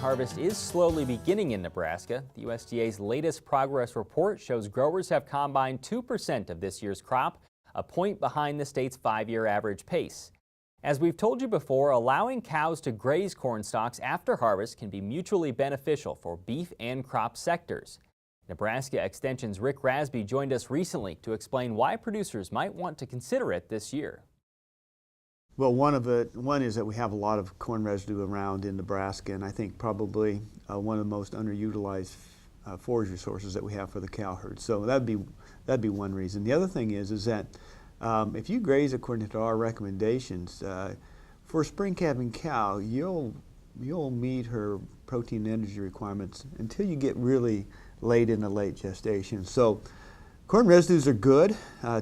harvest is slowly beginning in Nebraska. The USDA's latest progress report shows growers have combined 2% of this year's crop, a point behind the state's 5-year average pace. As we've told you before, allowing cows to graze corn stalks after harvest can be mutually beneficial for beef and crop sectors. Nebraska Extension's Rick Rasby joined us recently to explain why producers might want to consider it this year. Well, one is that we have a lot of corn residue around in Nebraska, and I think probably one of the most underutilized forage resources that we have for the cow herd. So that'd be one reason. The other thing is that if you graze according to our recommendations, for a spring calving cow, you'll meet her protein and energy requirements until you get really late in the late gestation. So corn residues are good.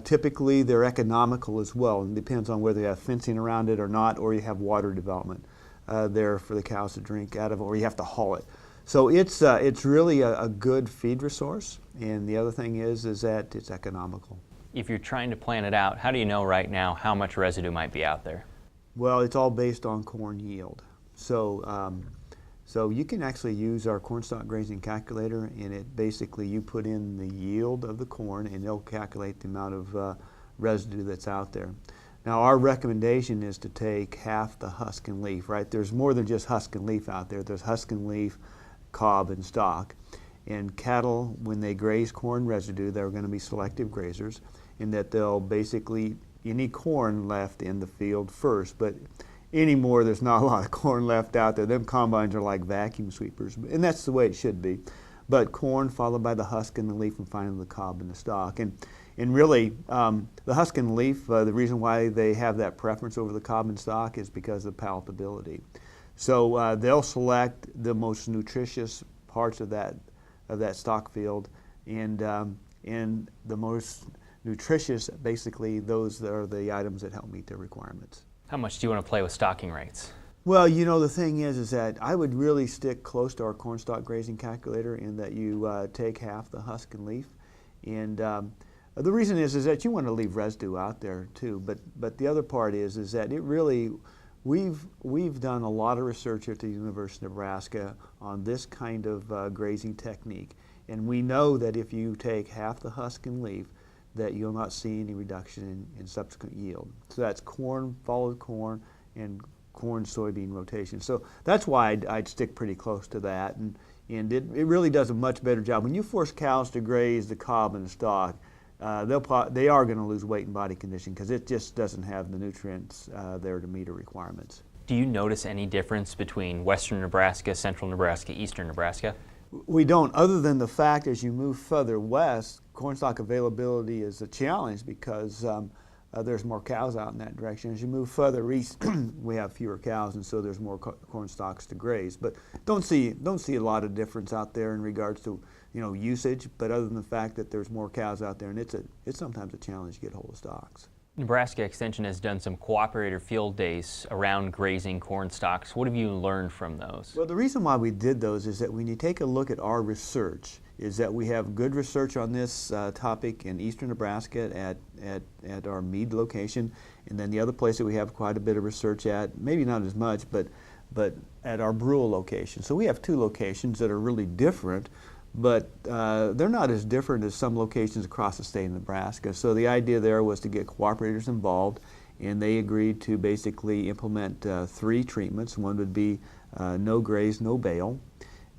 Typically they're economical as well, and it depends on whether you have fencing around it or not, or you have water development there for the cows to drink out of, or you have to haul it. So it's really a good feed resource, and the other thing is that it's economical. If you're trying to plan it out, how do you know right now how much residue might be out there? Well, it's all based on corn yield. So you can actually use our cornstalk grazing calculator, and it basically, you put in the yield of the corn and it'll calculate the amount of residue that's out there. Now our recommendation is to take half the husk and leaf, right? There's more than just husk and leaf out there. There's husk and leaf, cob and stalk. And cattle, when they graze corn residue, they're going to be selective grazers, in that they'll basically, you need corn left in the field first, but anymore there's not a lot of corn left out there. Them combines are like vacuum sweepers, and that's the way it should be. But corn followed by the husk and the leaf, and finally the cob and the stalk. And really the husk and leaf, the reason why they have that preference over the cob and stalk is because of palatability. So they'll select the most nutritious parts of that stock field, and the most nutritious, basically those are the items that help meet their requirements. How much do you want to play with stocking rates? Well, you know, the thing is that I would really stick close to our cornstalk grazing calculator, in that you take half the husk and leaf. And the reason is that you want to leave residue out there too. But the other part is that it really, we've done a lot of research at the University of Nebraska on this kind of grazing technique. And we know that if you take half the husk and leaf, that you'll not see any reduction in subsequent yield. So that's corn followed corn and corn soybean rotation. So that's why I'd stick pretty close to that, and it really does a much better job. When you force cows to graze the cob and the stalk, they are going to lose weight and body condition, because it just doesn't have the nutrients there to meet our requirements. Do you notice any difference between western Nebraska, central Nebraska, eastern Nebraska? We don't, other than the fact as you move further west, cornstalk availability is a challenge, because there's more cows out in that direction. As you move further east, we have fewer cows, and so there's more corn stalks to graze. But don't see a lot of difference out there in regards to, you know, usage. But other than the fact that there's more cows out there, and it's sometimes a challenge to get hold of stalks. Nebraska Extension has done some Cooperator-Fueled Days around grazing corn stalks. What have you learned from those? Well, the reason why we did those is that when you take a look at our research, is that we have good research on this topic in eastern Nebraska at our Meade location, and then the other place that we have quite a bit of research at, maybe not as much, but at our Brule location. So we have two locations that are really different, but they're not as different as some locations across the state of Nebraska. So the idea there was to get cooperators involved, and they agreed to basically implement 3 treatments. One would be no graze, no bale,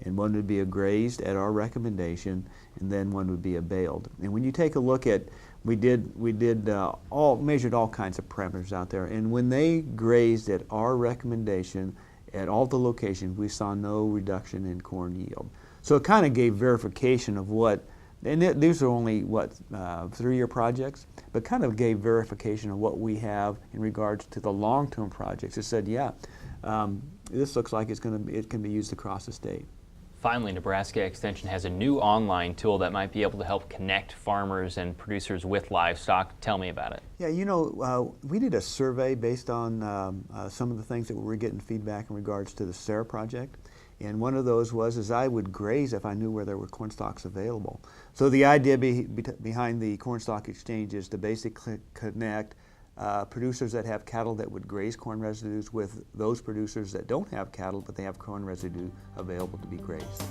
and one would be a grazed at our recommendation, and then one would be a baled. And when you take a look at, we measured all kinds of parameters out there, and when they grazed at our recommendation at all the locations, we saw no reduction in corn yield. So it kind of gave verification of what, and these are only, 3-year projects, but kind of gave verification of what we have in regards to the long-term projects. It said, yeah, this looks like it can be used across the state. Finally, Nebraska Extension has a new online tool that might be able to help connect farmers and producers with livestock. Tell me about it. Yeah, you know, we did a survey based on some of the things that we were getting feedback in regards to the SARE project. And one of those was I would graze if I knew where there were corn stalks available. So the idea behind the Cornstalk Exchange is to basically connect producers that have cattle that would graze corn residues with those producers that don't have cattle but they have corn residue available to be grazed.